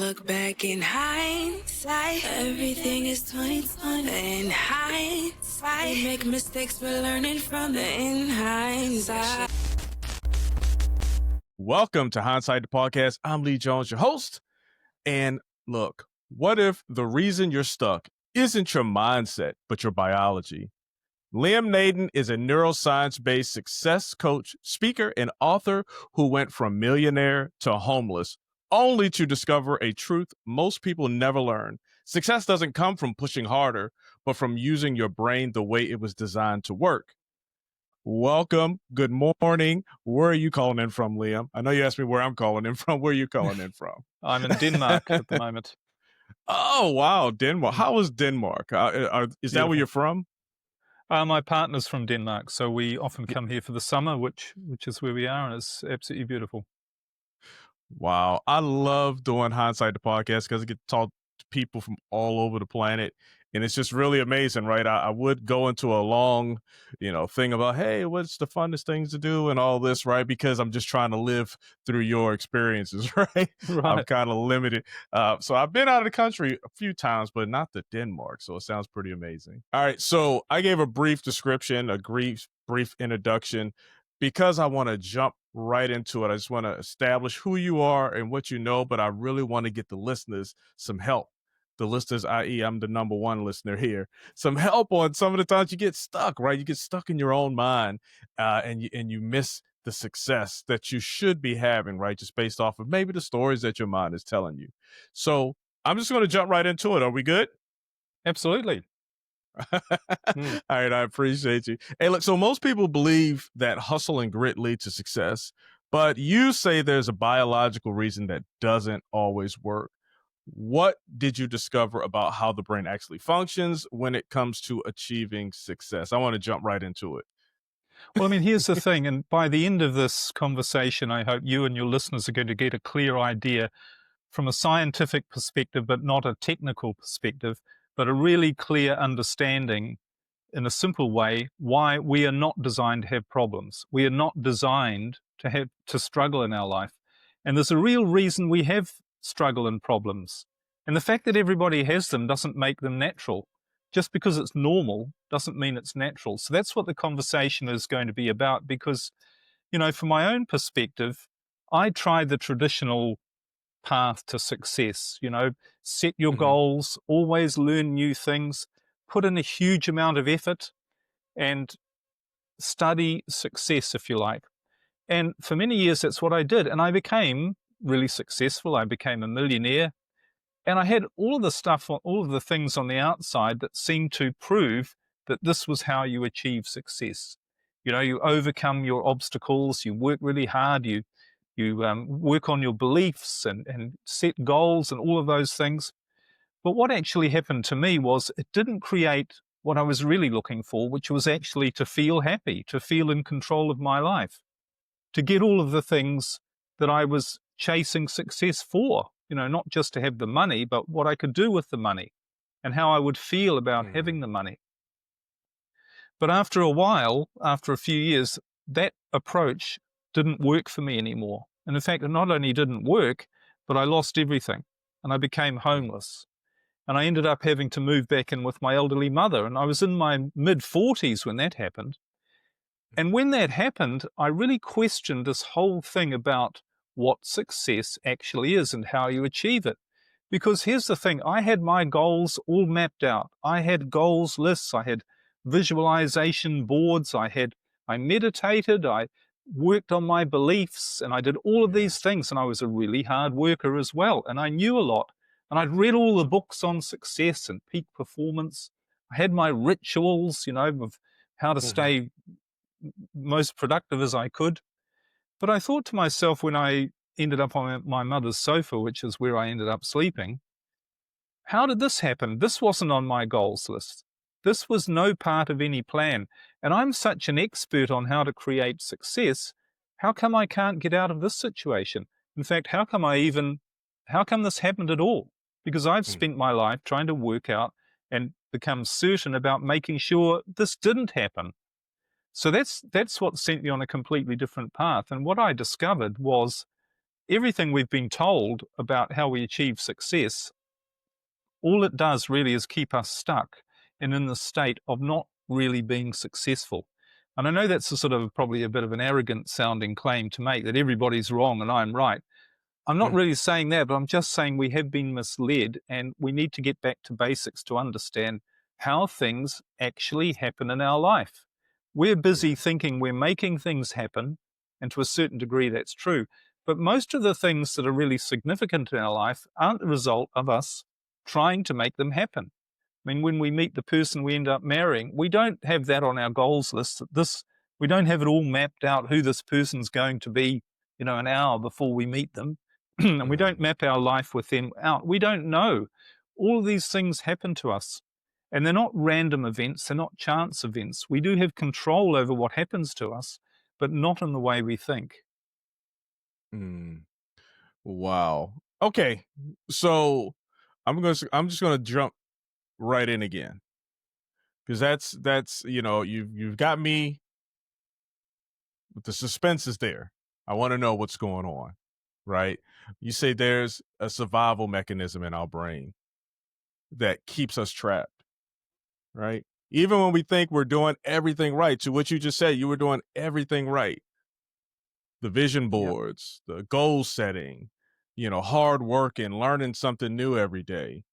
look back in hindsight, everything is 2020. In hindsight, we make mistakes, we're learning from the in hindsight. Welcome to Hindsight, the podcast. I'm Lee Jones, your host. And look, what if the reason you're stuck isn't your mindset, but your biology? Liam Naden is a neuroscience-based success coach, speaker, and author who went from millionaire to homeless, only to discover a truth most people never learn. Success doesn't come from pushing harder, but from using your brain the way it was designed to work. Welcome. Good morning. Where are you calling in from, Liam? I know you asked me where I'm calling in from. Where are you calling in from? I'm in Denmark at the moment. Oh, wow. Denmark. How is Denmark? Is that where you're from? My partner's from Denmark, so we often come here for the summer, which is where we are, and it's absolutely beautiful. Wow. I love doing Hindsight, the podcast, because I get to talk to people from all over the planet. And it's just really amazing, right? I would go into a long, thing about, hey, what's the funnest things to do and all this, right? Because I'm just trying to live through your experiences, right? I'm kind of limited. So I've been out of the country a few times, but not to Denmark. So it sounds pretty amazing. All right. So I gave a brief description, a brief introduction, because I want to jump right into it. I just want to establish who you are and what you know, but I really want to get the listeners some help. The listeners, i.e. I'm the number one listener here, some help on some of the times you get stuck, right? You get stuck in your own mind and you miss the success that you should be having, right? Just based off of maybe the stories that your mind is telling you. So I'm just going to jump right into it. Are we good? Absolutely. All right. I appreciate you. Hey, look, so most people believe that hustle and grit lead to success, but you say there's a biological reason that doesn't always work. What did you discover about how the brain actually functions when it comes to achieving success? I want to jump right into it. Well, I mean, here's the thing. And by the end of this conversation, I hope you and your listeners are going to get a clear idea from a scientific perspective, but not a technical perspective, but a really clear understanding in a simple way why we are not designed to have problems. We are not designed to struggle in our life. And there's a real reason we have struggle and problems. And the fact that everybody has them doesn't make them natural. Just because it's normal doesn't mean it's natural. So that's what the conversation is going to be about, because, from my own perspective, I tried the traditional path to success. Set your goals, always learn new things, put in a huge amount of effort and study success, if you like. And for many years, that's what I did. And I became really successful. I became a millionaire. And I had all of the things on the outside that seemed to prove that this was how you achieve success. You overcome your obstacles, you work really hard, you work on your beliefs and set goals and all of those things. But what actually happened to me was it didn't create what I was really looking for, which was actually to feel happy, to feel in control of my life, to get all of the things that I was chasing success for, not just to have the money, but what I could do with the money and how I would feel about having the money. But after a while, after a few years, that approach didn't work for me anymore. And in fact, it not only didn't work, but I lost everything and I became homeless. And I ended up having to move back in with my elderly mother. And I was in my mid-40s when that happened. And when that happened, I really questioned this whole thing about what success actually is and how you achieve it. Because here's the thing, I had my goals all mapped out. I had goals lists, I had visualization boards, I meditated, I worked on my beliefs, and I did all of these things. And I was a really hard worker as well. And I knew a lot. And I'd read all the books on success and peak performance. I had my rituals, of how to stay most productive as I could. But I thought to myself when I ended up on my mother's sofa, which is where I ended up sleeping, how did this happen? This wasn't on my goals list. This was no part of any plan. And I'm such an expert on how to create success. How come I can't get out of this situation? In fact, how come this happened at all? Because I've spent my life trying to work out and become certain about making sure this didn't happen. So that's what sent me on a completely different path. And what I discovered was everything we've been told about how we achieve success, all it does really is keep us stuck and in the state of not really being successful. And I know that's a sort of probably a bit of an arrogant sounding claim to make, that everybody's wrong and I'm right. I'm not Mm. really saying that, but I'm just saying we have been misled, and we need to get back to basics to understand how things actually happen in our life. We're busy thinking we're making things happen, and to a certain degree that's true. But most of the things that are really significant in our life aren't the result of us trying to make them happen. I mean, when we meet the person we end up marrying, we don't have that on our goals list. We don't have it all mapped out who this person's going to be, an hour before we meet them. And we don't map our life with them out. We don't know. All of these things happen to us. And they're not random events, they're not chance events. We do have control over what happens to us, but not in the way we think. Mm. Wow. Okay. So I'm just gonna jump right in again, because that's you've got me. The suspense is there. I want to know what's going on, right? You say there's a survival mechanism in our brain that keeps us trapped, right? Even when we think we're doing everything right, to what you just said, you were doing everything right. The vision Yep. boards, the goal setting, hard work and learning something new every day.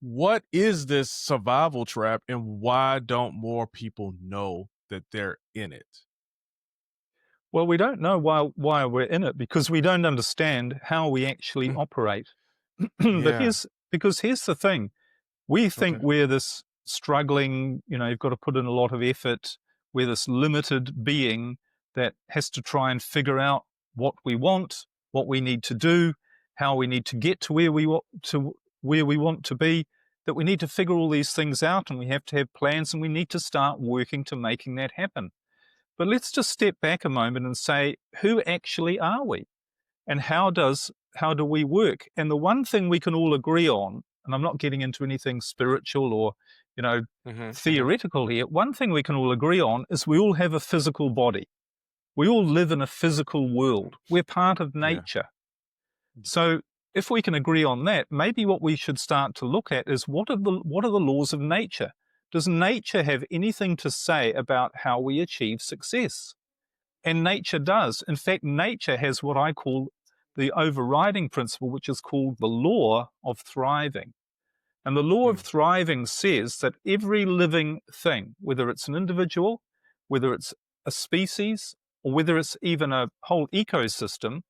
What is this survival trap, and why don't more people know that they're in it? Well, we don't know why we're in it because we don't understand how we actually Mm. operate. But Yeah. here's the thing. We think Okay. we're this struggling, you've got to put in a lot of effort. We're this limited being that has to try and figure out what we want, what we need to do, how we need to get to where we want to be, that we need to figure all these things out, and we have to have plans, and we need to start working to making that happen. But let's just step back a moment and say, who actually are we? And how do we work? And the one thing we can all agree on, and I'm not getting into anything spiritual or, you know, Hmm. theoretical here, one thing we can all agree on is we all have a physical body. We all live in a physical world. We're part of Yeah. nature. So if we can agree on that, maybe what we should start to look at is what are the laws of nature? Does nature have anything to say about how we achieve success? And nature does. In fact, nature has what I call the overriding principle, which is called the law of thriving. And the law of Mm. thriving says that every living thing, whether it's an individual, whether it's a species, or whether it's even a whole ecosystem,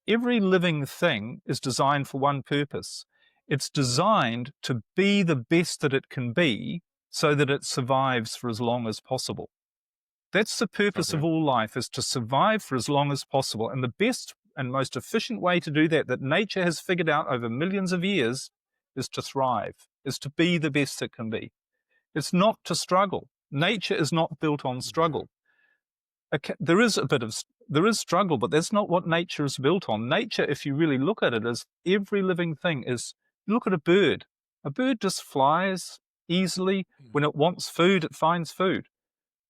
every living thing is designed for one purpose. It's designed to be the best that it can be so that it survives for as long as possible. That's the purpose of Okay. all life, is to survive for as long as possible. And the best and most efficient way to do that nature has figured out over millions of years, is to thrive, is to be the best it can be. It's not to struggle. Nature is not built on Yeah. struggle. There is struggle, but that's not what nature is built on. Nature, if you really look at it, is every living thing is. Look at a bird. A bird just flies easily. When it wants food, it finds food.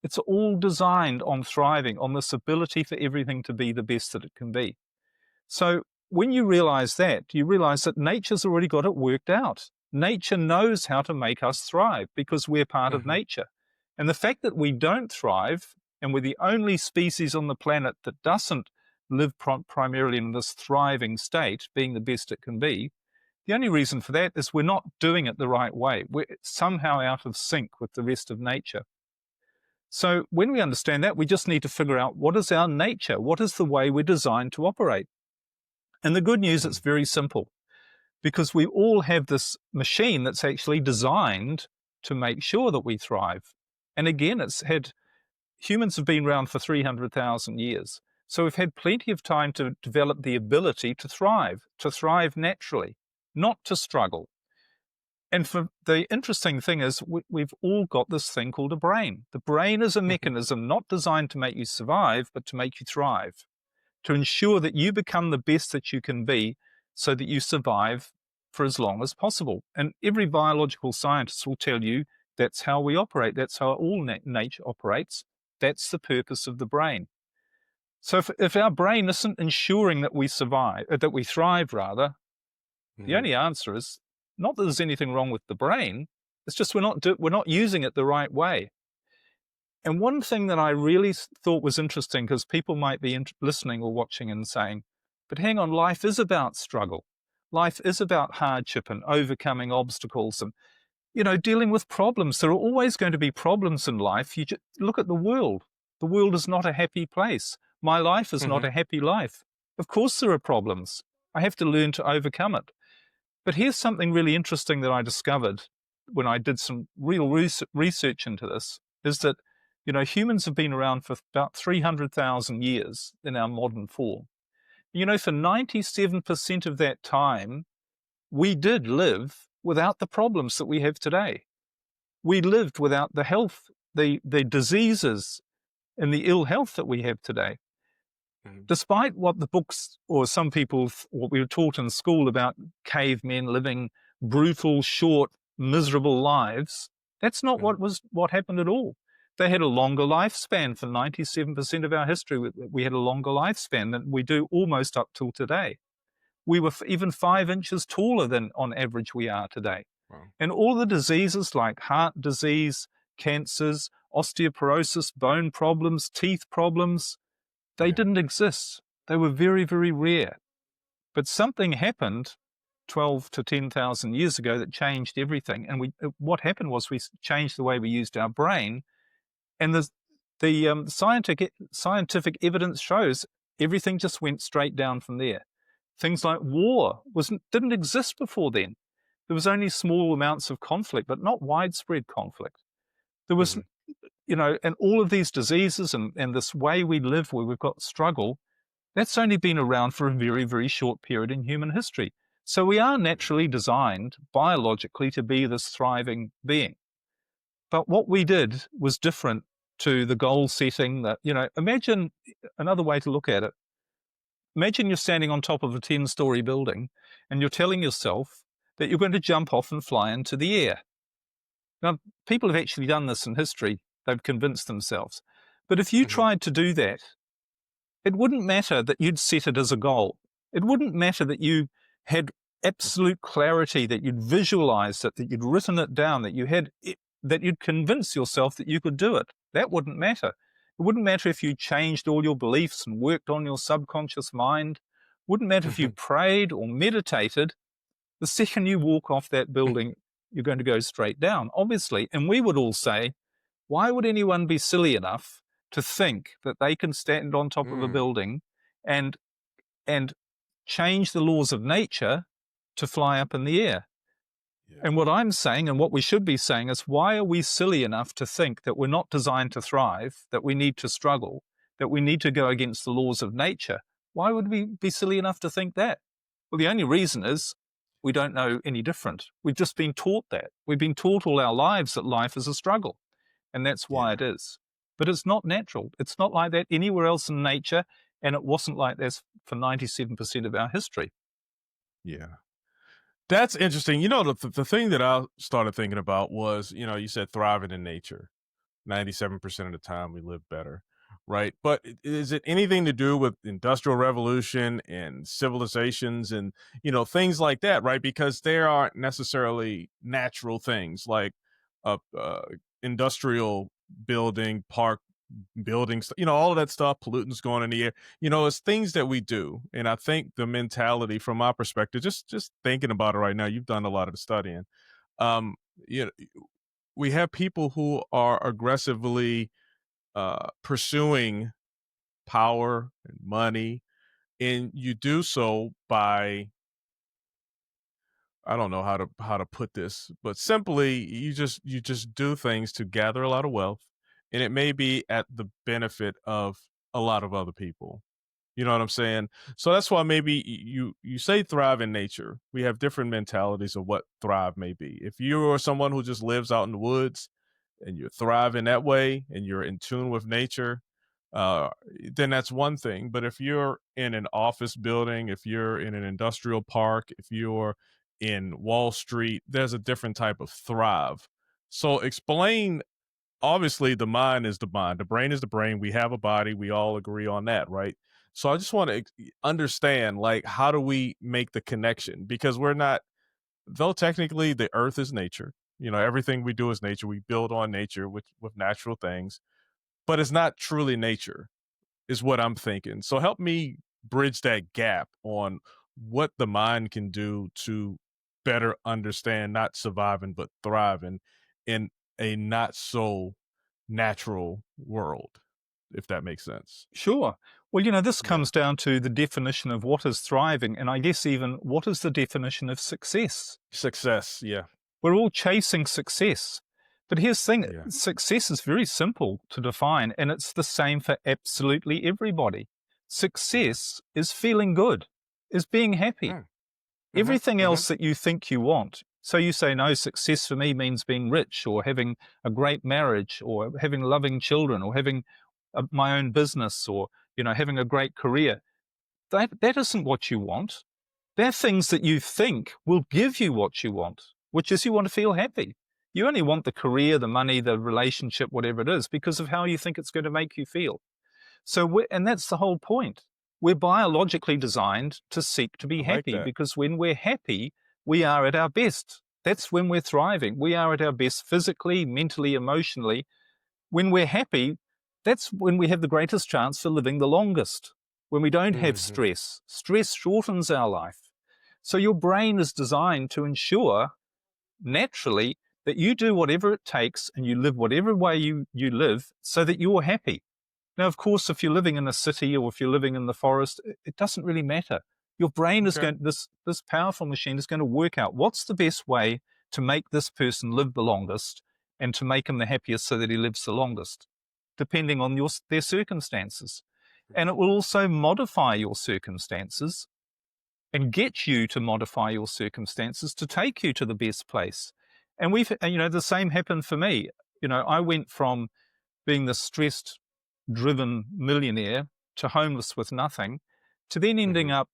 It's all designed on thriving, on this ability for everything to be the best that it can be. So when you realize that, you realize that nature's already got it worked out. Nature knows how to make us thrive because we're part of Hmm. nature. And the fact that we don't thrive, and we're the only species on the planet that doesn't live primarily in this thriving state, being the best it can be, the only reason for that is we're not doing it the right way. We're somehow out of sync with the rest of nature. So when we understand that, we just need to figure out what is our nature? What is the way we're designed to operate? And the good news, it's very simple, because we all have this machine that's actually designed to make sure that we thrive. And again, humans have been around for 300,000 years. So we've had plenty of time to develop the ability to thrive naturally, not to struggle. And the interesting thing is we've all got this thing called a brain. The brain is a mechanism not designed to make you survive, but to make you thrive, to ensure that you become the best that you can be so that you survive for as long as possible. And every biological scientist will tell you that's how we operate. That's how all nature operates. That's the purpose of the brain. So if our brain isn't ensuring that we survive, that we thrive rather, the only answer is not that there's anything wrong with the brain. It's just we're not using it the right way. And one thing that I really thought was interesting, because people might be listening or watching and saying, but hang on, life is about struggle. Life is about hardship and overcoming obstacles and, dealing with problems. There are always going to be problems in life. You just look at the world. The world is not a happy place. My life is not a happy life. Of course there are problems. I have to learn to overcome it. But here's something really interesting that I discovered when I did some real research into this, is that, humans have been around for about 300,000 years in our modern form. For 97% of that time, we did live without the problems that we have today. We lived without the health, the diseases and the ill health that we have today. Despite what the books or some people, what we were taught in school about cavemen living brutal, short, miserable lives, that's not what happened at all. They had a longer lifespan. For 97% of our history, we had a longer lifespan than we do almost up till today. We were even 5 inches taller than on average we are today. Wow. And all the diseases like heart disease, cancers, osteoporosis, bone problems, teeth problems, they didn't exist. They were very, very rare. But something happened 12 to 10,000 years ago that changed everything. And what happened was we changed the way we used our brain. And the scientific evidence shows everything just went straight down from there. Things like war didn't exist before then. There was only small amounts of conflict, but not widespread conflict. There was, and all of these diseases and this way we live where we've got struggle, that's only been around for a very, very short period in human history. So we are naturally designed biologically to be this thriving being. But what we did was different to the goal setting that, imagine another way to look at it. Imagine you're standing on top of a 10-story building and you're telling yourself that you're going to jump off and fly into the air. Now, people have actually done this in history. They've convinced themselves. But if you tried to do that, it wouldn't matter that you'd set it as a goal. It wouldn't matter that you had absolute clarity, that you'd visualized it, that you'd written it down, that you'd convinced yourself that you could do it. That wouldn't matter. It wouldn't matter if you changed all your beliefs and worked on your subconscious mind. It wouldn't matter if you prayed or meditated. The second you walk off that building, you're going to go straight down, obviously. And we would all say, why would anyone be silly enough to think that they can stand on top of a building and change the laws of nature to fly up in the air? Yeah. And what I'm saying, and what we should be saying, is why are we silly enough to think that we're not designed to thrive, that we need to struggle, that we need to go against the laws of nature? Why would we be silly enough to think that? Well, the only reason is we don't know any different. We've just been taught that. We've been taught all our lives that life is a struggle, and that's why it is. But it's not natural. It's not like that anywhere else in nature, and it wasn't like this for 97% of our history. Yeah. That's interesting. The thing that I started thinking about was, you said thriving in nature. 97% of the time we live better, right? But is it anything to do with industrial revolution and civilizations and, things like that, right? Because there aren't necessarily natural things like industrial building, park buildings, all of that stuff, pollutants going in the air, it's things that we do. And I think the mentality from my perspective, just thinking about it right now, you've done a lot of the studying. We have people who are aggressively pursuing power and money, and you do so by, I don't know how to put this, but simply you just do things to gather a lot of wealth, and it may be at the benefit of a lot of other people. You know what I'm saying? So that's why maybe you say thrive in nature. We have different mentalities of what thrive may be. If you're someone who just lives out in the woods and you thrive in that way and you're in tune with nature, then that's one thing. But if you're in an office building, if you're in an industrial park, if you're in Wall Street, there's a different type of thrive. So explain obviously the mind is the mind, the brain is the brain. We have a body. We all agree on that, right? So I just want to understand, like, how do we make the connection? Because we're not, though technically the earth is nature. You know, everything we do is nature. We build on nature with natural things, but it's not truly nature, is what I'm thinking. So help me bridge that gap on what the mind can do to better understand not surviving but thriving in a not so natural world, if that makes sense. Sure. Well, this Yeah. comes down to the definition of what is thriving, and I guess even what is the definition of success. Success. Yeah. We're all chasing success. But here's the thing, Yeah. success is very simple to define, and it's the same for absolutely everybody. Success is feeling good, is being happy. Mm. Everything Hmm. else that you think you want. So you say, no, success for me means being rich or having a great marriage or having loving children or having my own business or, having a great career. That isn't what you want. They're things that you think will give you what you want, which is you want to feel happy. You only want the career, the money, the relationship, whatever it is, because of how you think it's going to make you feel. And that's the whole point. We're biologically designed to seek to be I like happy that. because when we're happy, we are at our best. That's when we're thriving. We are at our best physically, mentally, emotionally. When we're happy, that's when we have the greatest chance for living the longest. When we don't have Hmm. stress, stress shortens our life. So your brain is designed to ensure naturally that you do whatever it takes and you live whatever way you live so that you're happy. Now, of course, if you're living in a city or if you're living in the forest, it doesn't really matter. Your brain is Okay. this powerful machine is going to work out what's the best way to make this person live the longest and to make him the happiest so that he lives the longest, depending on their circumstances. And it will also modify your circumstances and get you to modify your circumstances to take you to the best place. And the same happened for me. I went from being the stressed, driven millionaire to homeless with nothing, to then ending Hmm. up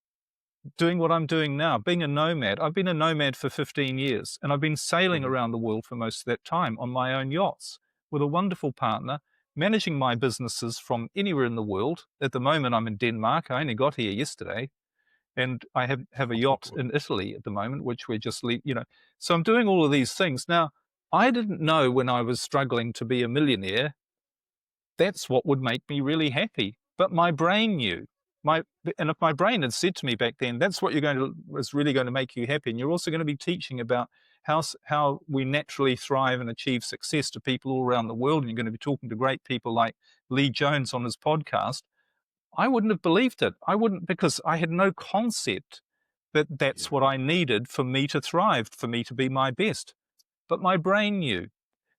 doing what I'm doing now, being a nomad. I've been a nomad for 15 years, and I've been sailing Hmm. around the world for most of that time on my own yachts with a wonderful partner, managing my businesses from anywhere in the world. At the moment, I'm in Denmark. I only got here yesterday. And I have a yacht in Italy at the moment, which we're just So I'm doing all of these things. Now, I didn't know when I was struggling to be a millionaire that's what would make me really happy. But my brain knew. And if my brain had said to me back then, that's what was really going to make you happy, and you're also going to be teaching about how we naturally thrive and achieve success to people all around the world, and you're going to be talking to great people like Lee Jones on his podcast, I wouldn't have believed it. I wouldn't, because I had no concept that that's Yeah. what I needed for me to thrive, for me to be my best. But my brain knew.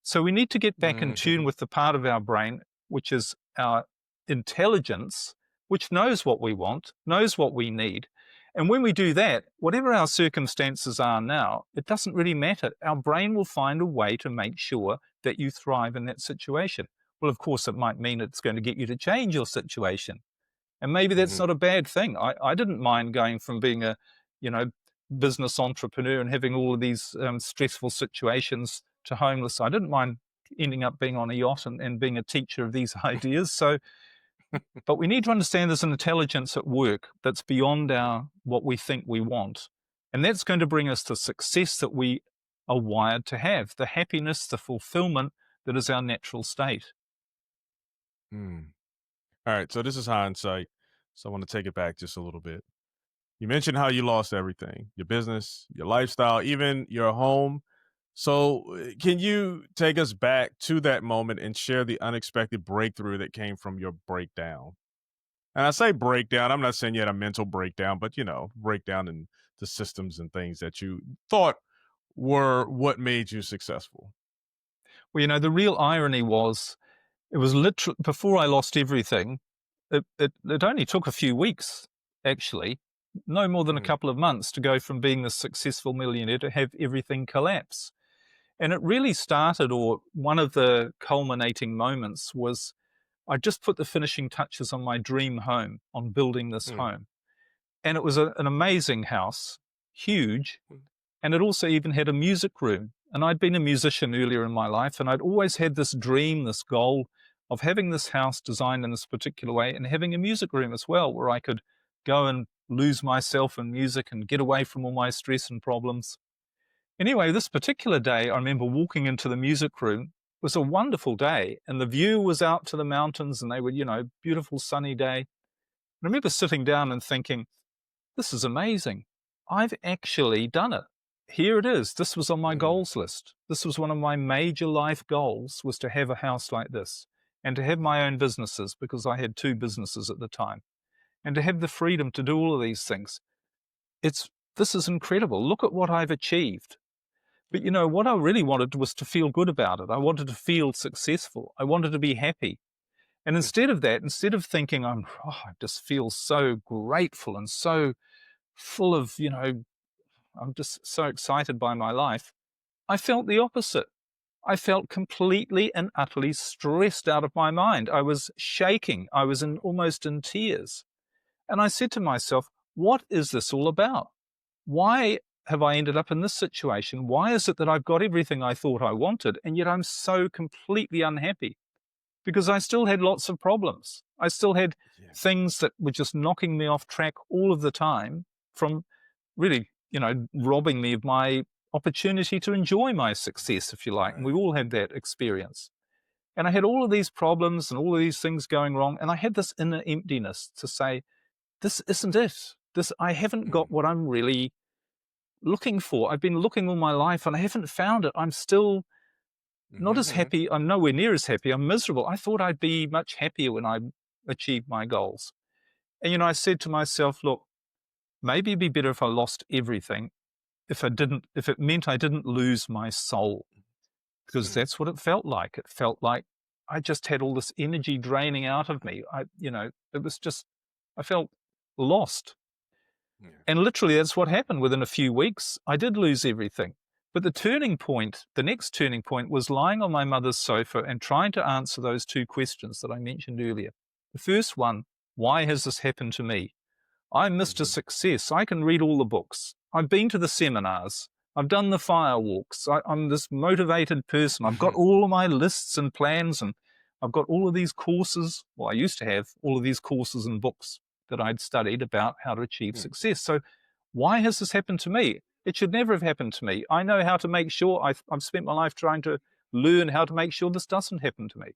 So we need to get back in tune Hmm. with the part of our brain, which is our intelligence, which knows what we want, knows what we need. And when we do that, whatever our circumstances are now, it doesn't really matter. Our brain will find a way to make sure that you thrive in that situation. Well, of course, it might mean it's going to get you to change your situation. And maybe that's Hmm. not a bad thing. I didn't mind going from being a, you know, business entrepreneur and having all of these stressful situations to homeless. I didn't mind ending up being on a yacht and being a teacher of these ideas. So, but we need to understand there's an intelligence at work that's beyond what we think we want. And that's going to bring us to success that we are wired to have, the happiness, the fulfillment that is our natural state. Mm. All right. So this is hindsight. So I want to take it back just a little bit. You mentioned how you lost everything, your business, your lifestyle, even your home. So, can you take us back to that moment and share the unexpected breakthrough that came from your breakdown? And I say breakdown, I'm not saying you had a mental breakdown, but breakdown in the systems and things that you thought were what made you successful. Well, the real irony was it was literally before I lost everything. It only took a few weeks, actually, no more than a Mm, couple of months to go from being the successful millionaire to have everything collapse. And it really started, or one of the culminating moments was I just put the finishing touches on my dream home, on building this mm, home. And it was an amazing house, huge, mm, and it also even had a music room, And I'd been a musician earlier in my life, and I'd always had this dream, this goal of having this house designed in this particular way and having a music room as well, where I could go and lose myself in music and get away from all my stress and problems. Anyway, this particular day, I remember walking into the music room. It was a wonderful day, and the view was out to the mountains, and they were, beautiful sunny day. I remember sitting down and thinking, this is amazing. I've actually done it. Here it is. This was on my goals list. This was one of my major life goals, was to have a house like this and to have my own businesses, because I had 2 businesses at the time, and to have the freedom to do all of these things. This is incredible. Look at what I've achieved. But what I really wanted was to feel good about it. I wanted to feel successful. I wanted to be happy. And instead of that, instead of thinking I just feel so grateful and so full of, I'm just so excited by my life, I felt the opposite. I felt completely and utterly stressed out of my mind. I was shaking. I was almost in tears. And I said to myself, what is this all about? Why have I ended up in this situation? Why is it that I've got everything I thought I wanted, and yet I'm so completely unhappy? Because I still had lots of problems. I still had things that were just knocking me off track all of the time, from really, robbing me of my opportunity to enjoy my success, if you like. And we all had that experience. And I had all of these problems and all of these things going wrong. And I had this inner emptiness to say, this isn't it. I haven't got what I'm really looking for. I've been looking all my life and I haven't found it. I'm still not as happy. I'm nowhere near as happy. I'm miserable. I thought I'd be much happier when I achieved my goals. And, I said to myself, look, maybe it'd be better if I lost everything, if it meant I didn't lose my soul, because that's what it felt like. It felt like I just had all this energy draining out of me. It was just, I felt lost. Yeah. And literally that's what happened. Within a few weeks, I did lose everything. But the next turning point was lying on my mother's sofa and trying to answer those 2 questions that I mentioned earlier. The first one, why has this happened to me? I'm Mr. Success. I can read all the books. I've been to the seminars. I've done the fire walks. I'm this motivated person. I've got all of my lists and plans, and I've got all of these courses. Well, I used to have all of these courses and books that I'd studied about how to achieve success. So why has this happened to me? It should never have happened to me. I know how to make sure. I've spent my life trying to learn how to make sure this doesn't happen to me.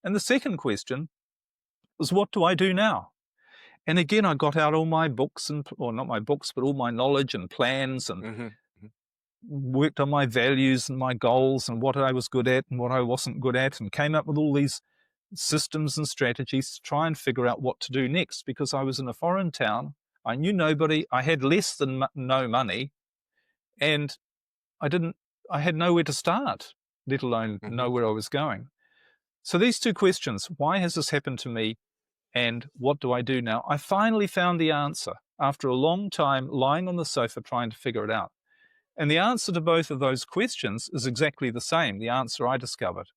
And the second question was, what do I do now? And again, I got out all my books, or not my books, but all my knowledge and plans, and worked on my values and my goals and what I was good at and what I wasn't good at, and came up with all these systems and strategies to try and figure out what to do next, because I was in a foreign town. I knew nobody. I had less than no money, and I had nowhere to start, let alone know where I was going. So these 2 questions, why has this happened to me, and what do I do now? I finally found the answer after a long time lying on the sofa trying to figure it out. And the answer to both of those questions is exactly the same, the answer I discovered.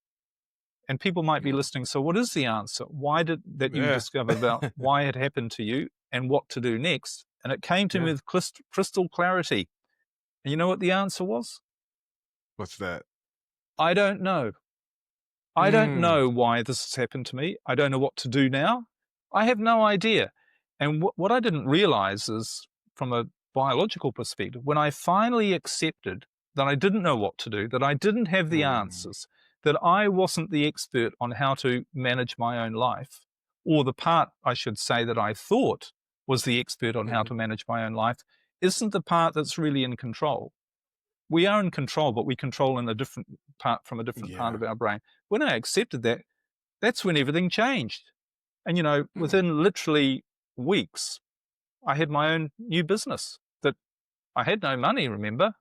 And people might be listening, so what is the answer? That you discovered about why it happened to you and what to do next? And it came to me with crystal clarity. And you know what the answer was? What's that? I don't know. I don't know why this has happened to me. I don't know what to do now. I have no idea. And what I didn't realize is, from a biological perspective, when I finally accepted that I didn't know what to do, that I didn't have the answers, that I wasn't the expert on how to manage my own life, or the part, I should say, that I thought was the expert on how to manage my own life, isn't the part that's really in control. We are in control, but we control in a different part, from a different part of our brain. When I accepted that, that's when everything changed. And, within literally weeks, I had my own new business that I had no money, remember,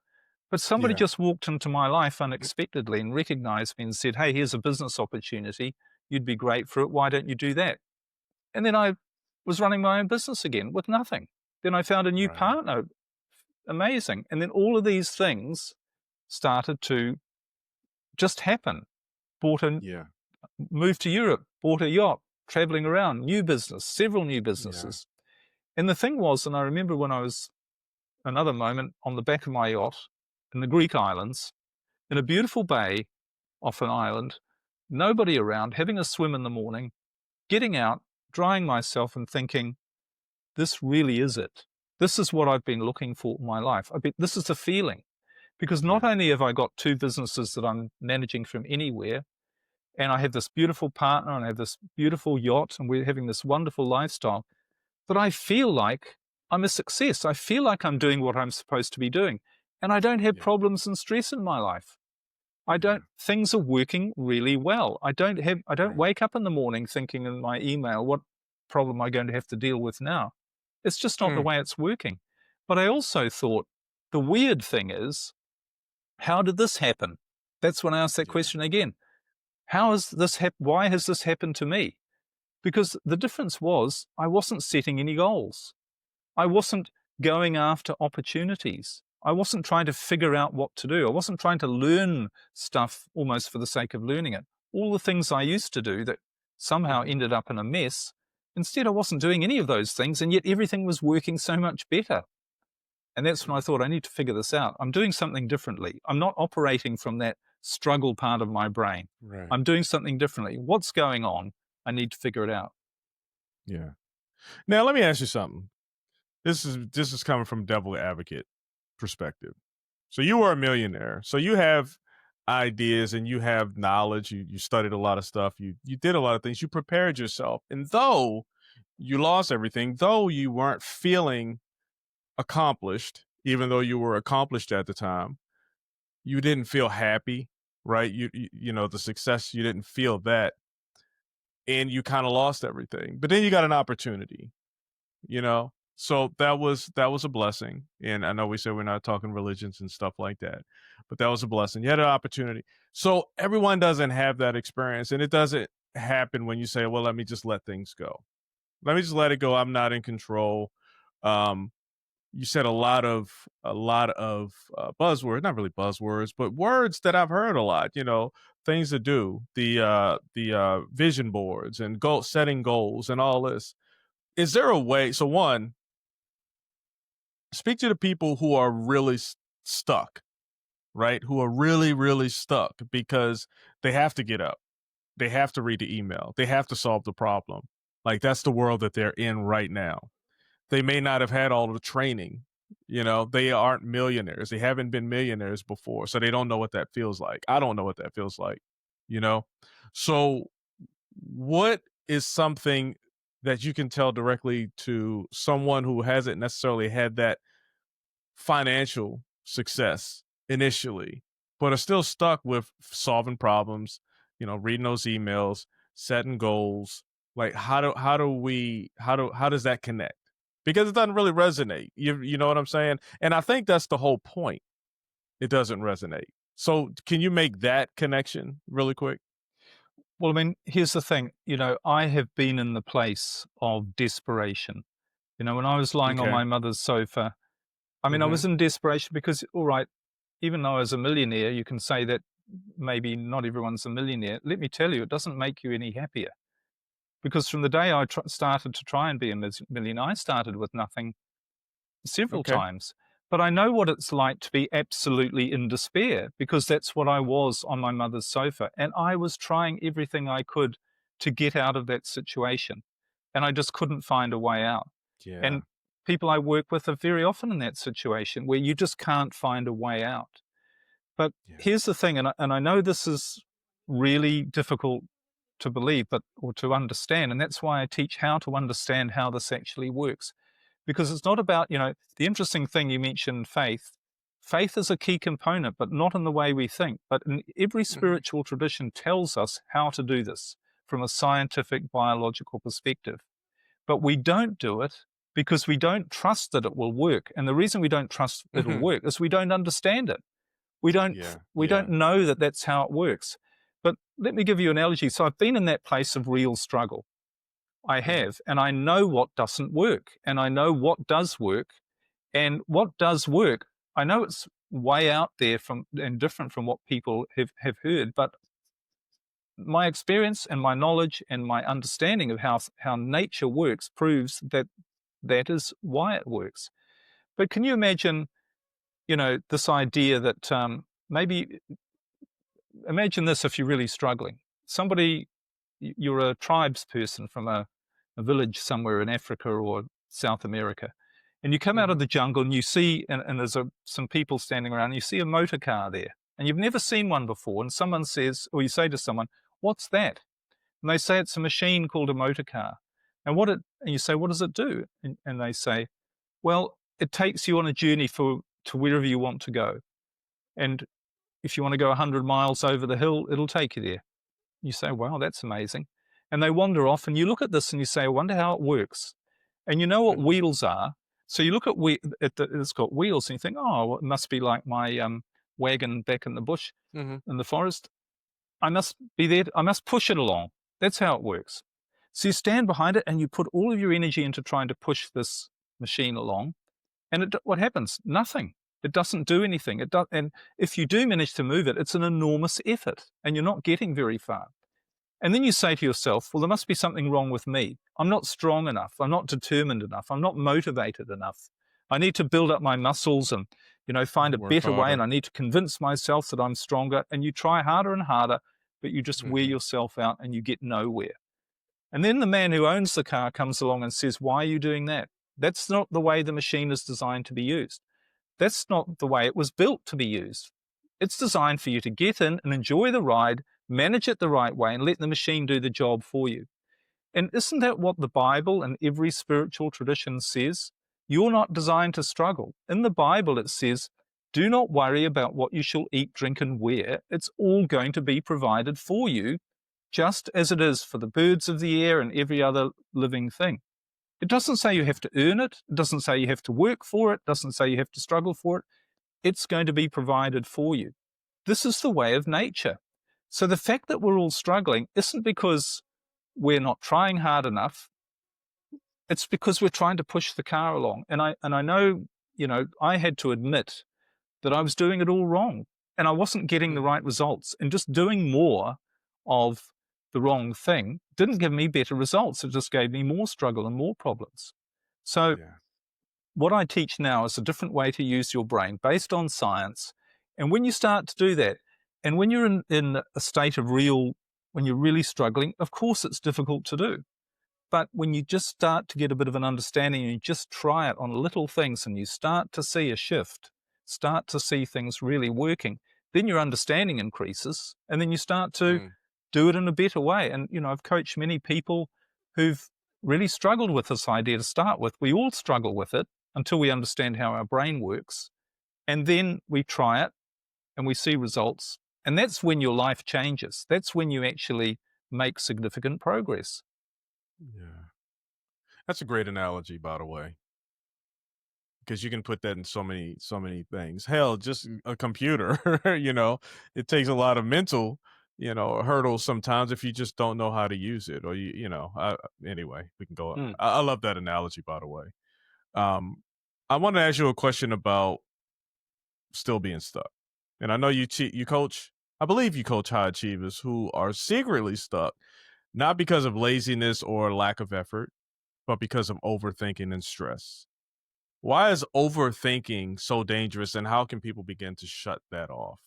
but somebody just walked into my life unexpectedly and recognized me and said, hey, here's a business opportunity. You'd be great for it. Why don't you do that? And then I was running my own business again with nothing. Then I found a new partner. Amazing. And then all of these things started to just happen. Moved to Europe, bought a yacht, traveling around, new business, several new businesses. And the thing was, and I remember when I was, another moment, on the back of my yacht in the Greek islands, in a beautiful bay off an island, nobody around, having a swim in the morning, getting out, drying myself and thinking, this really is it. This is what I've been looking for in my life. This is the feeling. Because not only have I got 2 businesses that I'm managing from anywhere, and I have this beautiful partner and I have this beautiful yacht and we're having this wonderful lifestyle, but I feel like I'm a success. I feel like I'm doing what I'm supposed to be doing. And I don't have problems and stress in my life. Things are working really well. I don't wake up in the morning thinking in my email, what problem am I going to have to deal with now? It's just not the way it's working. But I also thought the weird thing is, how did this happen? That's when I asked that question again. Why has this happened to me? Because the difference was I wasn't setting any goals. I wasn't going after opportunities. I wasn't trying to figure out what to do. I wasn't trying to learn stuff almost for the sake of learning it. All the things I used to do that somehow ended up in a mess, instead I wasn't doing any of those things, and yet everything was working so much better. And that's when I thought, I need to figure this out. I'm doing something differently. I'm not operating from that struggle part of my brain. Right. I'm doing something differently. What's going on? I need to figure it out. Yeah. Now, let me ask you something. This is coming from devil advocate perspective. So you are a millionaire. So you have ideas and you have knowledge. You studied a lot of stuff. You did a lot of things. You prepared yourself. And though you lost everything, though you weren't feeling accomplished, even though you were accomplished at the time, you didn't feel happy, right? You know, the success, you didn't feel that, and you kind of lost everything. But then you got an opportunity, you know? So that was a blessing. And I know we said we're not talking religions and stuff like that, but that was a blessing. You had an opportunity. So everyone doesn't have that experience, and it doesn't happen when you say, well, let me just let things go. Let me just let it go. I'm not in control. You said a lot of buzzwords, not really buzzwords, but words that I've heard a lot, you know, things to do, the vision boards and setting goals and all this. Is there a way? So one, speak to the people who are really stuck, right? Who are really, really stuck because they have to get up. They have to read the email. They have to solve the problem. Like, that's the world that they're in right now. They may not have had all the training. You know, they aren't millionaires. They haven't been millionaires before. So they don't know what that feels like. I don't know what that feels like, you know? So what is something that you can tell directly to someone who hasn't necessarily had that financial success initially, but are still stuck with solving problems, you know, reading those emails, setting goals? Like, how does that connect? Because it doesn't really resonate. You know what I'm saying? And I think that's the whole point. It doesn't resonate. So can you make that connection really quick? Well, I mean, here's the thing. You know, I have been in the place of desperation. You know, when I was lying on Okay. my mother's sofa, I mean, I was in desperation because, all right, even though I was a millionaire, you can say that maybe not everyone's a millionaire. Let me tell you, it doesn't make you any happier. Because from the day I started to try and be a millionaire, I started with nothing several Okay. times. But I know what it's like to be absolutely in despair, because that's what I was on my mother's sofa. And I was trying everything I could to get out of that situation. And I just couldn't find a way out. Yeah. And people I work with are very often in that situation where you just can't find a way out. But here's the thing, and I know this is really difficult to believe, or to understand, and that's why I teach how to understand how this actually works. Because it's not about, you know, the interesting thing you mentioned, faith. Faith is a key component, but not in the way we think. But in every spiritual tradition tells us how to do this from a scientific, biological perspective. But we don't do it because we don't trust that it will work. And the reason we don't trust it'll work is we don't understand it. We don't know that that's how it works. But let me give you an analogy. So I've been in that place of real struggle. I have, and I know what doesn't work, and I know what does work. And what does work, I know it's way out there and different from what people have heard, but my experience and my knowledge and my understanding of how nature works proves that that is why it works. But can you imagine, you know, this idea that maybe imagine this if you're really struggling. You're a tribes person from a village somewhere in Africa or South America, and you come out of the jungle and you see, and there's some people standing around, and you see a motor car there, and you've never seen one before, and someone says, or you say to someone, "What's that?" And they say it's a machine called a motor car. And you say, "What does it do?" And they say, "Well, it takes you on a journey to wherever you want to go. And if you want to go 100 miles over the hill, it'll take you there." You say, "Wow, that's amazing." And they wander off, and you look at this and you say, "I wonder how it works." And you know what wheels are. So you look at it's got wheels, and you think, "Oh, well, it must be like my wagon back in the bush, in the forest. I must be there. I must push it along." That's how it works. So you stand behind it and you put all of your energy into trying to push this machine along. And what happens? Nothing. It doesn't do anything. And if you do manage to move it, it's an enormous effort and you're not getting very far. And then you say to yourself, well, there must be something wrong with me. I'm not strong enough. I'm not determined enough. I'm not motivated enough. I need to build up my muscles and, find a better way. And I need to convince myself that I'm stronger. And you try harder and harder, but you just wear yourself out and you get nowhere. And then the man who owns the car comes along and says, "Why are you doing that? That's not the way the machine is designed to be used. That's not the way it was built to be used. It's designed for you to get in and enjoy the ride, manage it the right way, and let the machine do the job for you." And isn't that what the Bible and every spiritual tradition says? You're not designed to struggle. In the Bible, it says, "Do not worry about what you shall eat, drink, and wear. It's all going to be provided for you, just as it is for the birds of the air and every other living thing." It doesn't say you have to earn it. It doesn't say you have to work for it. It doesn't say you have to struggle for it. It's going to be provided for you. This is the way of nature. So the fact that we're all struggling isn't because we're not trying hard enough. It's because we're trying to push the car along. And I know, I had to admit that I was doing it all wrong and I wasn't getting the right results. And just doing more of the wrong thing didn't give me better results. It just gave me more struggle and more problems. So what I teach now is a different way to use your brain based on science. And when you start to do that, and when you're in a state of when you're really struggling, of course it's difficult to do. But when you just start to get a bit of an understanding and you just try it on little things and you start to see a shift, start to see things really working, then your understanding increases and then you start to do it in a better way. And, I've coached many people who've really struggled with this idea to start with. We all struggle with it until we understand how our brain works. And then we try it and we see results. And that's when your life changes. That's when you actually make significant progress. Yeah. That's a great analogy, by the way, because you can put that in so many things. Hell, just a computer, it takes a lot of mental, hurdles sometimes if you just don't know how to use it or anyway, we can go on. I love that analogy, by the way. I want to ask you a question about still being stuck. And I know you coach, I believe you coach high achievers who are secretly stuck, not because of laziness or lack of effort, but because of overthinking and stress. Why is overthinking so dangerous and how can people begin to shut that off?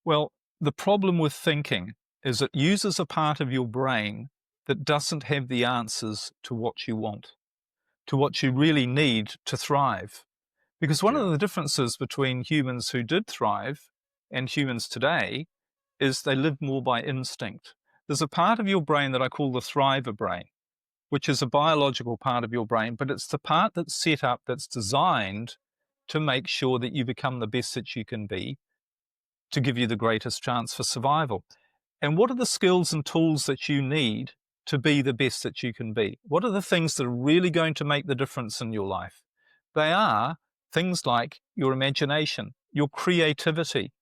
Well, the problem with thinking is it uses a part of your brain that doesn't have the answers to what you want, to what you really need to thrive. Because one of the differences between humans who did thrive and humans today is they live more by instinct. There's a part of your brain that I call the thriver brain, which is a biological part of your brain, but it's the part that's set up, that's designed to make sure that you become the best that you can be, to give you the greatest chance for survival. And what are the skills and tools that you need to be the best that you can be? What are the things that are really going to make the difference in your life? They are things like your imagination, your creativity,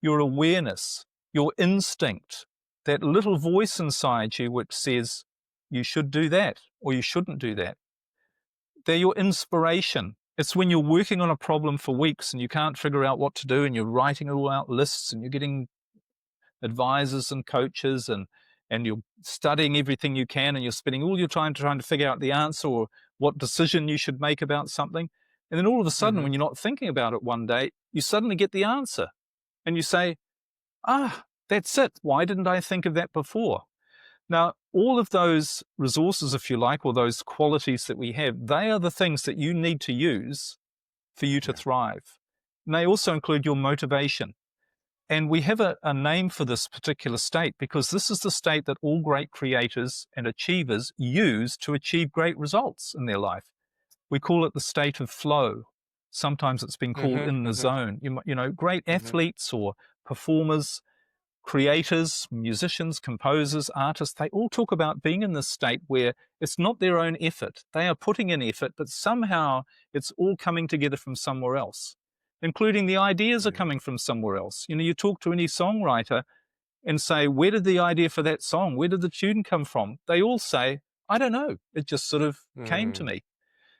your awareness, your instinct, that little voice inside you which says you should do that or you shouldn't do that. They're your inspiration. It's when you're working on a problem for weeks and you can't figure out what to do and you're writing all out lists and you're getting advisors and coaches and you're studying everything you can and you're spending all your time trying to figure out the answer or what decision you should make about something. And then all of a sudden, when you're not thinking about it one day, you suddenly get the answer. And you say, That's it. Why didn't I think of that before? Now, all of those resources, if you like, or those qualities that we have, they are the things that you need to use for you to thrive. And they also include your motivation. And we have a name for this particular state because this is the state that all great creators and achievers use to achieve great results in their life. We call it the state of flow. Sometimes it's been called in the zone. You know, great athletes or performers, creators, musicians, composers, artists, they all talk about being in this state where it's not their own effort. They are putting in effort, but somehow it's all coming together from somewhere else, including the ideas are coming from somewhere else. You know, you talk to any songwriter and say, where did the idea for that song? Where did the tune come from? They all say, I don't know. It just sort of came to me.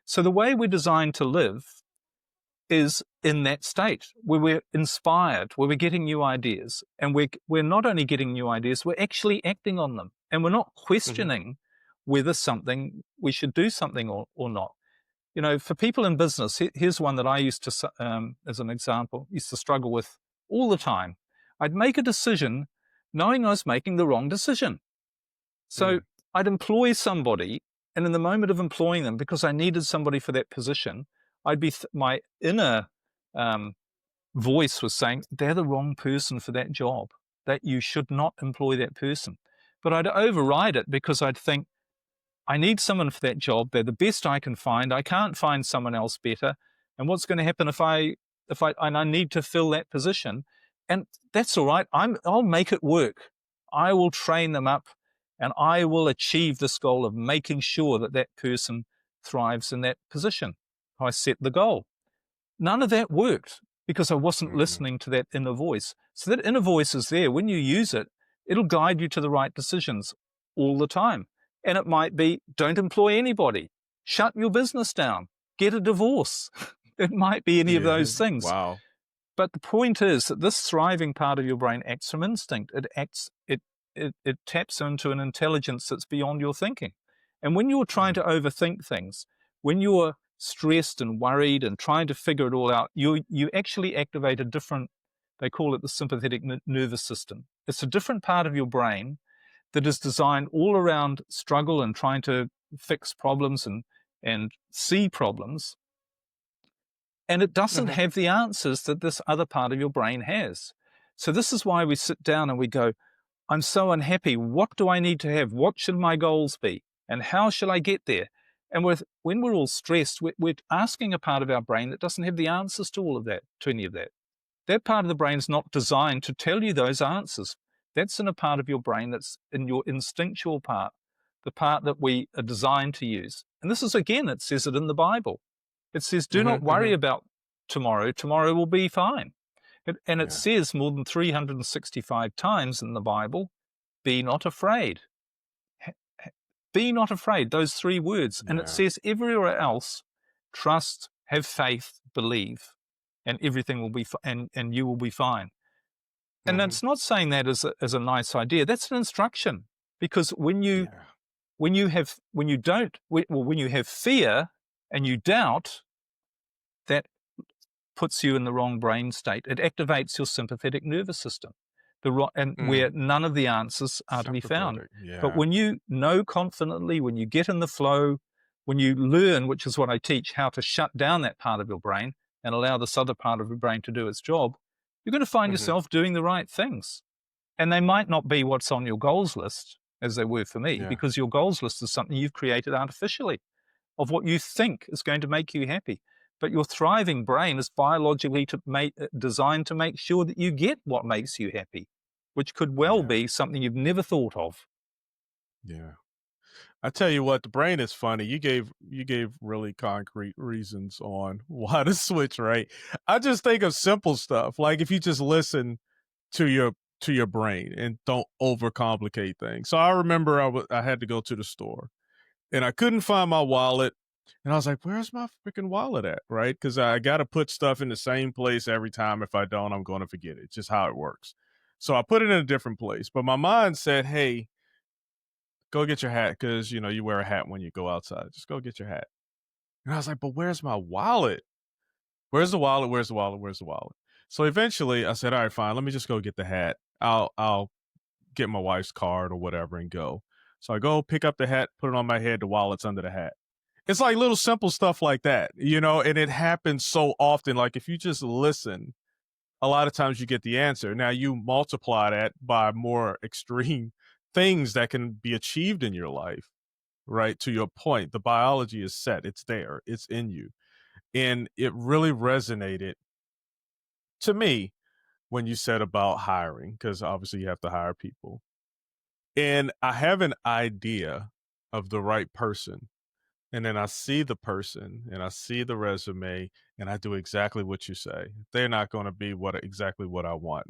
So the way we're designed to live is in that state where we're inspired, where we're getting new ideas. And we're not only getting new ideas, we're actually acting on them. And we're not questioning whether we should do something or not. You know, for people in business, here's one that I used to, as an example, used to struggle with all the time. I'd make a decision knowing I was making the wrong decision. So I'd employ somebody, and in the moment of employing them, because I needed somebody for that position, I'd be my inner voice was saying, they're the wrong person for that job, that you should not employ that person. But I'd override it because I'd think, I need someone for that job. They're the best I can find. I can't find someone else better. And what's going to happen if I need to fill that position? And that's all right. I'll make it work. I will train them up, and I will achieve this goal of making sure that that person thrives in that position. I set the goal. None of that worked because I wasn't listening to that inner voice. So that inner voice is there. When you use it, it'll guide you to the right decisions all the time. And it might be, don't employ anybody, shut your business down, get a divorce. It might be any of those things. Wow. But the point is that this thriving part of your brain acts from instinct. It taps into an intelligence that's beyond your thinking. And when you're trying to overthink things, when you're stressed and worried and trying to figure it all out, you actually activate a different, they call it the sympathetic nervous system. It's a different part of your brain that is designed all around struggle and trying to fix problems and see problems. And it doesn't have the answers that this other part of your brain has. So this is why we sit down and we go, I'm so unhappy. What do I need to have? What should my goals be? And how shall I get there? And when we're all stressed, we're asking a part of our brain that doesn't have the answers to all of that, to any of that. That part of the brain is not designed to tell you those answers. That's in a part of your brain that's in your instinctual part, the part that we are designed to use. And this is, again, it says it in the Bible. It says, do not worry about tomorrow. Tomorrow will be fine. And it says more than 365 times in the Bible, be not afraid. Be not afraid, those three words. And it says everywhere else, trust, have faith, believe, and everything will be and you will be fine. And it's not saying that as a nice idea. That's an instruction, because when you have fear and you doubt, that puts you in the wrong brain state. It activates your sympathetic nervous system, where none of the answers are to be found. But when you know confidently, when you get in the flow, when you learn, which is what I teach, how to shut down that part of your brain and allow this other part of your brain to do its job, you're going to find yourself doing the right things. And they might not be what's on your goals list, as they were for me, because your goals list is something you've created artificially of what you think is going to make you happy. But your thriving brain is biologically designed to make sure that you get what makes you happy, which could well be something you've never thought of. Yeah. I tell you what, the brain is funny. You gave really concrete reasons on why to switch, right? I just think of simple stuff. Like if you just listen to your brain and don't overcomplicate things. So I remember I had to go to the store and I couldn't find my wallet. And I was like, where's my freaking wallet at, right? Because I got to put stuff in the same place every time. If I don't, I'm going to forget it. It's just how it works. So I put it in a different place. But my mind said, hey, go get your hat, because, you know, you wear a hat when you go outside. Just go get your hat. And I was like, but where's my wallet? Where's the wallet? Where's the wallet? Where's the wallet? So eventually I said, all right, fine. Let me just go get the hat. I'll get my wife's card or whatever and go. So I go pick up the hat, put it on my head, the wallet's under the hat. It's like little simple stuff like that, and it happens so often. Like if you just listen, a lot of times you get the answer. Now you multiply that by more extreme things that can be achieved in your life, right? To your point, the biology is set, it's there, it's in you. And it really resonated to me when you said about hiring, because obviously you have to hire people. And I have an idea of the right person. And then I see the person and I see the resume and I do exactly what you say. They're not going to be exactly what I want.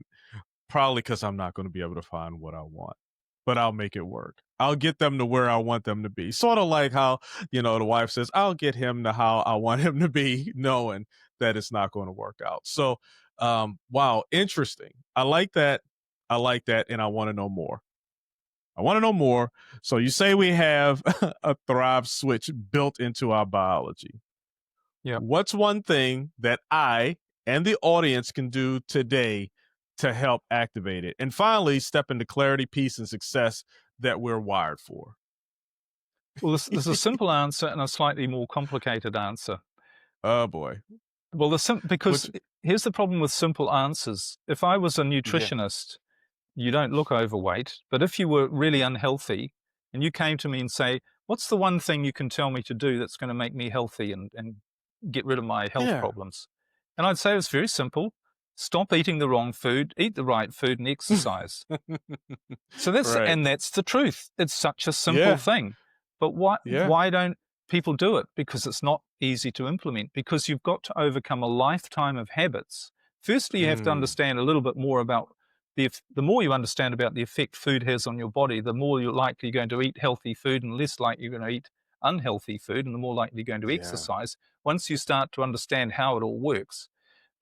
Probably because I'm not going to be able to find what I want, but I'll make it work. I'll get them to where I want them to be. Sort of like how, the wife says, I'll get him to how I want him to be, knowing that it's not going to work out. So, wow, interesting. I like that. I like that. And I want to know more. I want to know more. So you say we have a Thrive switch built into our biology. Yeah. What's one thing that I and the audience can do today to help activate it? And finally, step into clarity, peace, and success that we're wired for. Well, there's a simple answer and a slightly more complicated answer. Oh, boy. Well, because here's the problem with simple answers. If I was a nutritionist, you don't look overweight, but if you were really unhealthy and you came to me and say, what's the one thing you can tell me to do that's going to make me healthy and get rid of my health problems? And I'd say it's very simple. Stop eating the wrong food, eat the right food, and exercise. So and that's the truth. It's such a simple thing. But why don't people do it? Because it's not easy to implement, because you've got to overcome a lifetime of habits. Firstly, you have to understand a little bit more about the more you understand about the effect food has on your body, the more you're likely going to eat healthy food and less likely you're going to eat unhealthy food, and the more likely you're going to exercise once you start to understand how it all works.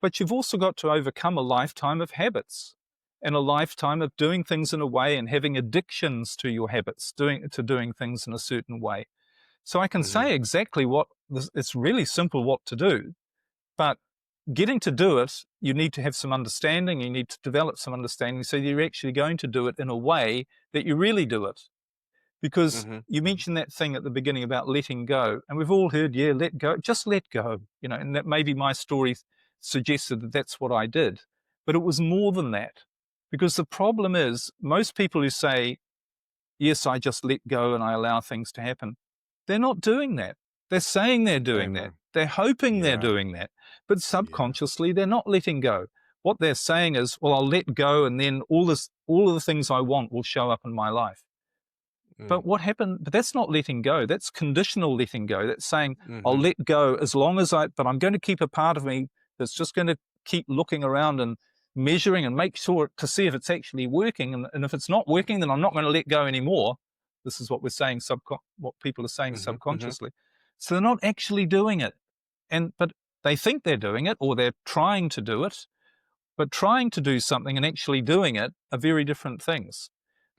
But you've also got to overcome a lifetime of habits and a lifetime of doing things in a way and having addictions to your habits, doing things in a certain way. So I can say exactly it's really simple what to do, but getting to do it, you need to have some understanding, you need to develop some understanding so you're actually going to do it in a way that you really do it. Because you mentioned that thing at the beginning about letting go, and we've all heard, let go, just let go, and that maybe my story suggested that that's what I did. But it was more than that. Because the problem is, most people who say, yes, I just let go and I allow things to happen, they're not doing that. They're saying they're doing that. They're hoping they're doing that. But subconsciously, they're not letting go. What they're saying is, well, I'll let go and then all of the things I want will show up in my life. But what happened? But that's not letting go. That's conditional letting go. That's saying, I'll let go as long as but I'm going to keep a part of me that's just going to keep looking around and measuring and make sure to see if it's actually working. And if it's not working, then I'm not going to let go anymore. This is what we're saying, what people are saying subconsciously. So they're not actually doing it. But they think they're doing it, or they're trying to do it. But trying to do something and actually doing it are very different things.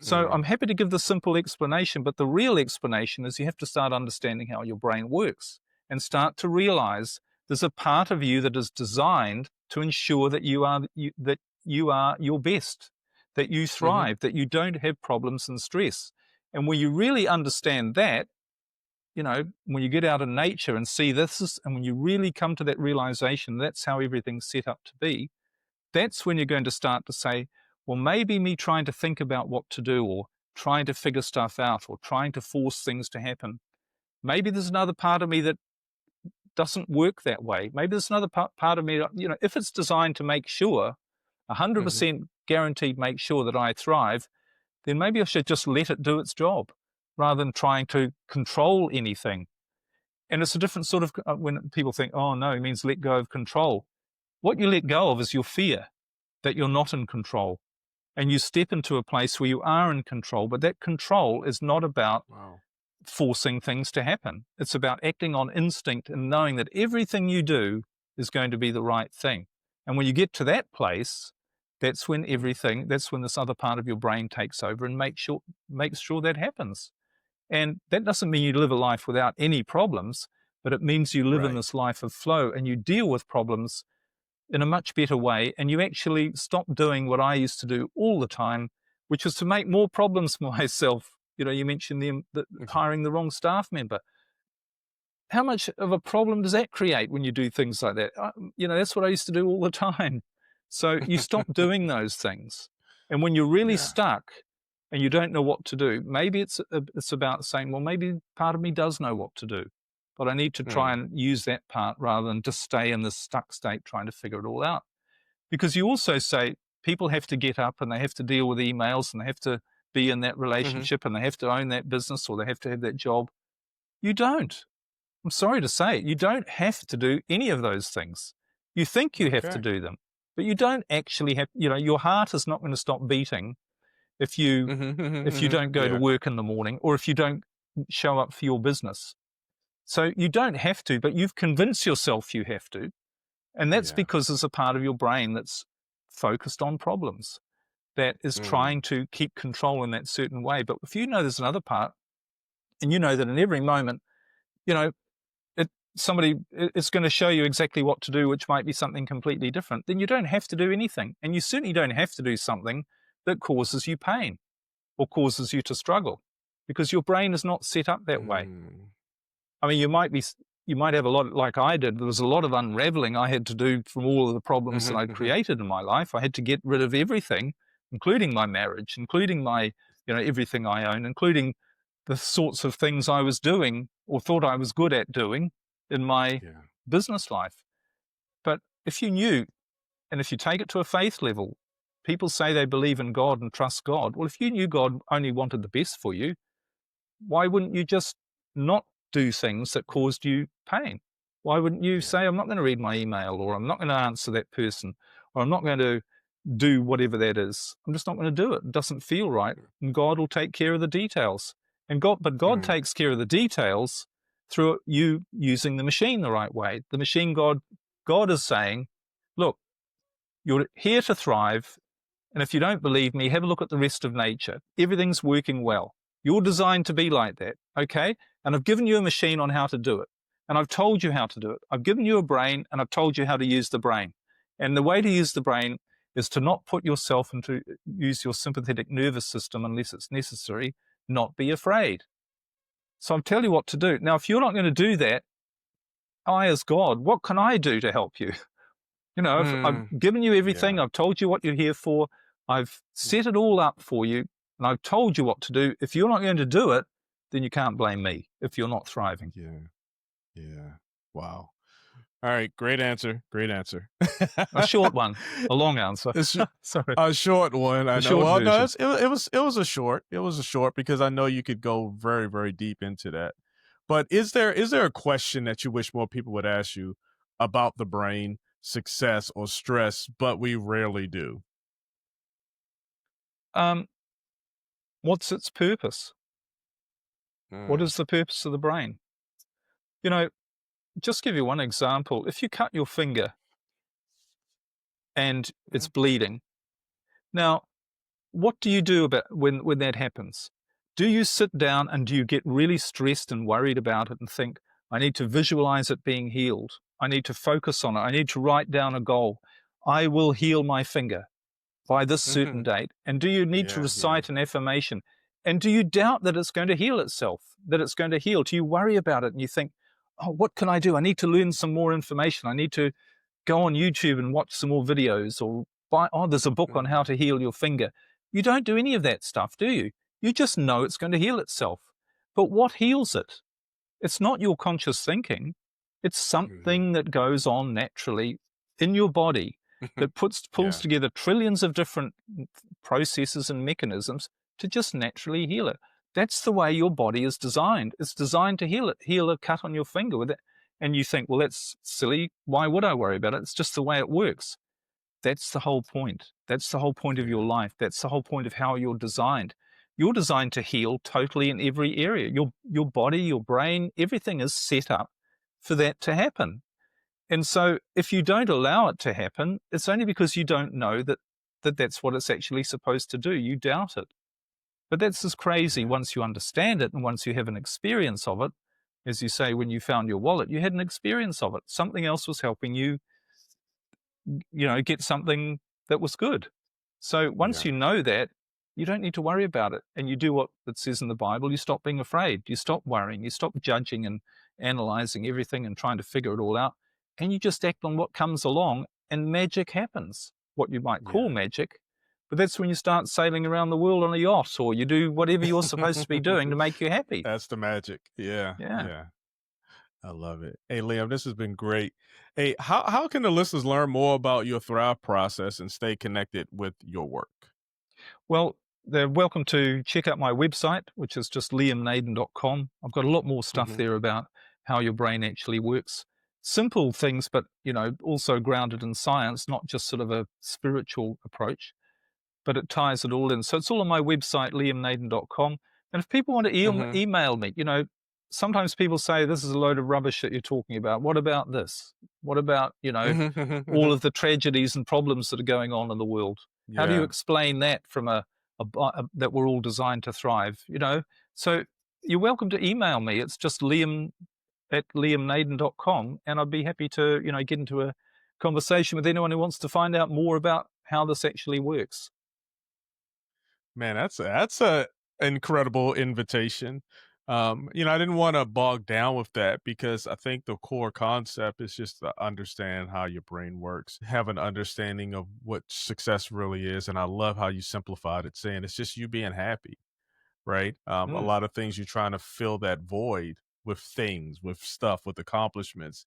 So I'm happy to give the simple explanation, but the real explanation is you have to start understanding how your brain works and start to realize there's a part of you that is designed to ensure that you are your best, that you thrive, that you don't have problems and stress. And when you really understand that, when you get out in nature and see and when you really come to that realization, that's how everything's set up to be, that's when you're going to start to say, well, maybe me trying to think about what to do or trying to figure stuff out or trying to force things to happen, maybe there's another part of me that doesn't work that way. Maybe there's another part of me that, if it's designed to make sure, 100% guaranteed make sure that I thrive, then maybe I should just let it do its job rather than trying to control anything. And it's a different sort of, when people think, oh no, it means let go of control. What you let go of is your fear that you're not in control. And you step into a place where you are in control, but that control is not about forcing things to happen. It's about acting on instinct and knowing that everything you do is going to be the right thing. And when you get to that place, that's when this other part of your brain takes over and makes sure that happens. And that doesn't mean you live a life without any problems, but it means you live in this life of flow and you deal with problems in a much better way, and you actually stop doing what I used to do all the time, which was to make more problems for myself. You mentioned the hiring the wrong staff member. How much of a problem does that create when you do things like that? That's what I used to do all the time. So you stop doing those things. And when you're really stuck and you don't know what to do, maybe it's about saying, well, maybe part of me does know what to do, but I need to try and use that part rather than just stay in this stuck state trying to figure it all out. Because you also say people have to get up and they have to deal with emails and they have to be in that relationship and they have to own that business or they have to have that job. You don't. I'm sorry to say it, you don't have to do any of those things. You think you have to do them, but you don't actually have, your heart is not going to stop beating if you don't go to work in the morning or if you don't show up for your business. So you don't have to, but you've convinced yourself you have to. And that's because there's a part of your brain that's focused on problems, that is trying to keep control in that certain way. But if you know there's another part, and you know that in every moment, it's going to show you exactly what to do, which might be something completely different, then you don't have to do anything. And you certainly don't have to do something that causes you pain or causes you to struggle, because your brain is not set up that way. I mean, you might have a lot, like I did. There was a lot of unraveling I had to do from all of the problems that I'd created in my life. I had to get rid of everything, including my marriage, including my, everything I own, including the sorts of things I was doing or thought I was good at doing in my business life. But if you knew, and if you take it to a faith level, people say they believe in God and trust God. Well, if you knew God only wanted the best for you, why wouldn't you just not do things that caused you pain? Why wouldn't you say, I'm not going to read my email, or I'm not going to answer that person, or I'm not going to do whatever that is. I'm just not going to do it. It doesn't feel right. And God will take care of the details. But God takes care of the details through you using the machine the right way. The machine, God is saying, look, you're here to thrive. And if you don't believe me, have a look at the rest of nature. Everything's working well. You're designed to be like that, okay? And I've given you a machine on how to do it. And I've told you how to do it. I've given you a brain, and I've told you how to use the brain. And the way to use the brain is to not put yourself into, use your sympathetic nervous system unless it's necessary, not be afraid. So I'll tell you what to do. Now, if you're not going to do that, I as God, what can I do to help you? I've given you everything. I've told you what you're here for. I've set it all up for you, and I've told you what to do. If you're not going to do it, then you can't blame me if you're not thriving. Yeah. Wow. All right. Great answer. A short one, a long answer. Sorry. A short one. I know. Short well, no, version. it was a short. It was a short because I know you could go very, very deep into that. But is there a question that you wish more people would ask you about the brain, success, or stress, but we rarely do? What's its purpose? What is the purpose of the brain? Just give you one example. If you cut your finger and it's bleeding, now, what do you do about when that happens? Do you sit down and do you get really stressed and worried about it and think, I need to visualize it being healed. I need to focus on it. I need to write down a goal. I will heal my finger by this certain date. And do you need to recite an affirmation? And do you doubt that it's going to heal itself, that it's going to heal? Do you worry about it and you think, oh, what can I do? I need to learn some more information. I need to go on YouTube and watch some more videos, or there's a book on how to heal your finger. You don't do any of that stuff, do you? You just know it's going to heal itself. But what heals it? It's not your conscious thinking. It's something that goes on naturally in your body that pulls together trillions of different processes and mechanisms to just naturally heal it. That's the way your body is designed. It's designed to heal it. Heal a cut on your finger with it. And you think, well, that's silly. Why would I worry about it? It's just the way it works. That's the whole point. That's the whole point of your life. That's the whole point of how you're designed. You're designed to heal totally in every area. Your body, your brain, everything is set up for that to happen. And so if you don't allow it to happen, it's only because you don't know that that's what it's actually supposed to do. You doubt it. But that's just crazy once you understand it and once you have an experience of it. As you say, when you found your wallet, you had an experience of it. Something else was helping you get something that was good. So once Yeah. you know that, you don't need to worry about it. And you do what it says in the Bible. You stop being afraid. You stop worrying. You stop judging and analyzing everything and trying to figure it all out. And you just act on what comes along, and magic happens, what you might call Yeah. magic. But that's when you start sailing around the world on a yacht, or you do whatever you're supposed to be doing to make you happy. That's the magic. Yeah. Yeah. Yeah. I love it. Hey, Liam, this has been great. Hey, how can the listeners learn more about your Thrive process and stay connected with your work? Well, they're welcome to check out my website, which is just liamnaden.com. I've got a lot more stuff Mm-hmm. there about how your brain actually works. Simple things, but also grounded in science, not just sort of a spiritual approach, but it ties it all in. So it's all on my website, liamnaden.com. And if people want to Mm-hmm. email me, sometimes people say, this is a load of rubbish that you're talking about. What about this? What about, all of the tragedies and problems that are going on in the world? How do you Yeah. explain that from that we're all designed to thrive? So you're welcome to email me. It's just liam@liamnaden.com, and I'd be happy to, get into a conversation with anyone who wants to find out more about how this actually works. Man, that's a incredible invitation. I didn't want to bog down with that because I think the core concept is just to understand how your brain works, have an understanding of what success really is. And I love how you simplified it, saying it's just you being happy, right? A Mm. lot of things you're trying to fill that void with things, with stuff, with accomplishments.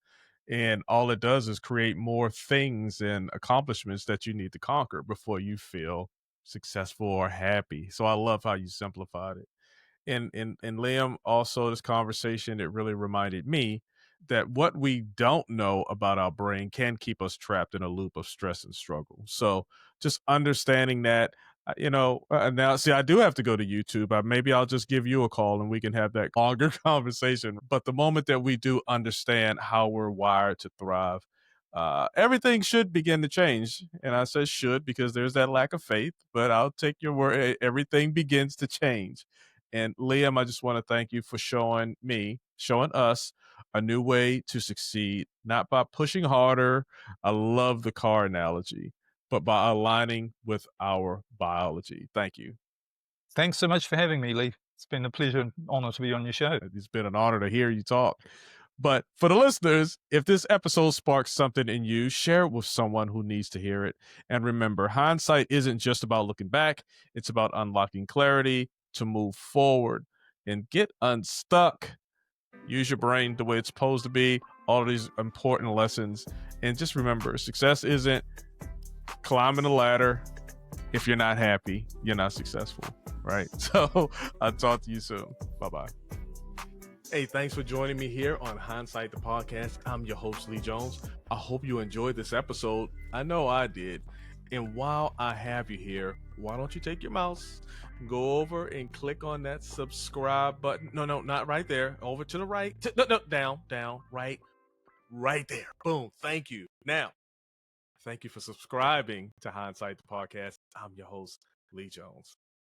And all it does is create more things and accomplishments that you need to conquer before you feel successful or happy. So I love how you simplified it. And Liam, also this conversation, it really reminded me that what we don't know about our brain can keep us trapped in a loop of stress and struggle. So just understanding that, now see, I do have to go to YouTube. Maybe I'll just give you a call and we can have that longer conversation. But the moment that we do understand how we're wired to thrive, everything should begin to change. And I say should because there's that lack of faith, but I'll take your word. Everything begins to change. And Liam, I just want to thank you for showing us a new way to succeed, not by pushing harder. I love the car analogy, but by aligning with our biology. Thank you. Thanks so much for having me, Lee. It's been a pleasure and honor to be on your show. It's been an honor to hear you talk. But for the listeners, if this episode sparks something in you, share it with someone who needs to hear it. And remember, hindsight isn't just about looking back, it's about unlocking clarity to move forward and get unstuck. Use your brain the way it's supposed to be, all of these important lessons. And just remember, success isn't climbing the ladder. If you're not happy, you're not successful, right? So I'll talk to you soon. Bye-bye. Hey, thanks for joining me here on Hindsight the Podcast. I'm your host, Lee Jones. I hope you enjoyed this episode. I know I did. And while I have you here, why don't you take your mouse, go over and click on that subscribe button. No, not right there. Over to the right. No, down, right there. Boom. Thank you. Now, thank you for subscribing to Hindsight the Podcast. I'm your host, Lee Jones.